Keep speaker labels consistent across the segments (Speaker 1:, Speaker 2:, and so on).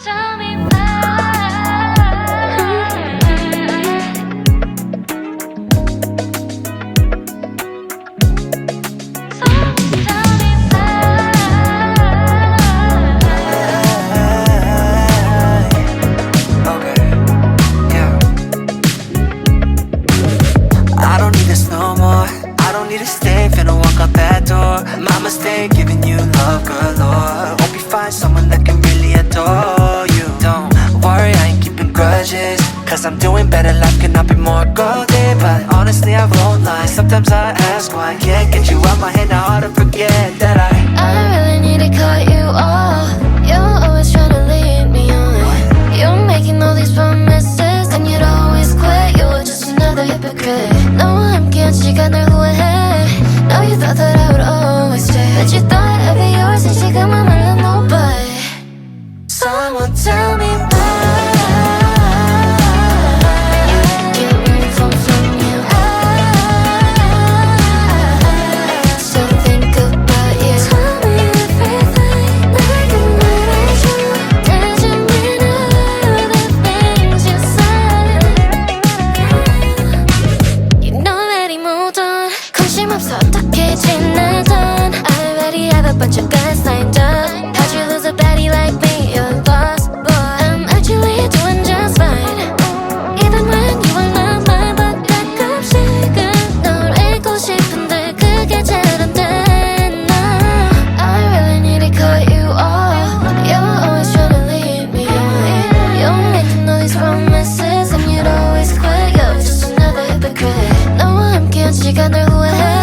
Speaker 1: tell me why. Someone tell me
Speaker 2: why. Okay, yeah. I don't need this no more. I don't need to stay, finna walk out that door. My mistake, giving you love galore. Hope you find someone that can really adore you. Don't worry, I ain't keeping grudges, cause I'm doing better, life cannot be more golden. But honestly, I won't lie, sometimes I ask why I can't get you out my head. Now hard to forget that I
Speaker 1: really need to cut you off. You're always trying to lead me on. You're making all these promises, and you'd always quit. You're just another hypocrite. No, I'm 시간을 후회해. No, you thought that I would always stay, but you thought I'd be yours and 지금은 말로 nobody. Someone tell me why. Bunch of guys lined up. How'd you lose a baddie like me? You're lost, boy. I'm actually doing just fine. Even when you were not mine, but 가끔씩은 널 잊고 싶은데 그게 잘 안 돼. I really need to cut you off. You're always trying to lead me on. You're making all these promises, and you'd always quit. You're just another hypocrite. 너와 함께한 시간을 후회해.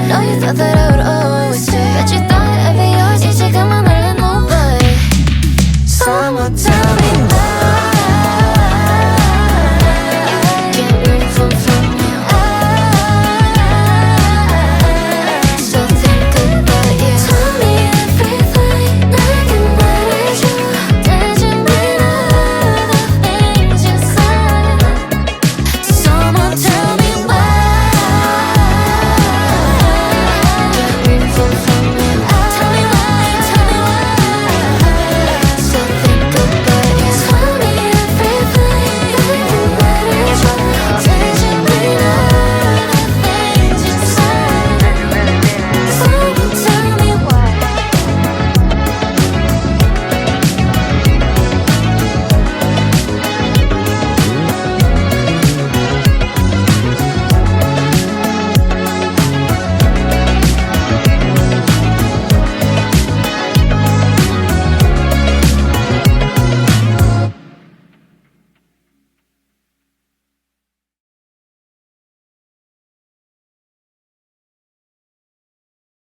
Speaker 1: No, you thought that I would always stay, but you thought I'd be yours. 지금은 말로 nobody. Someone tell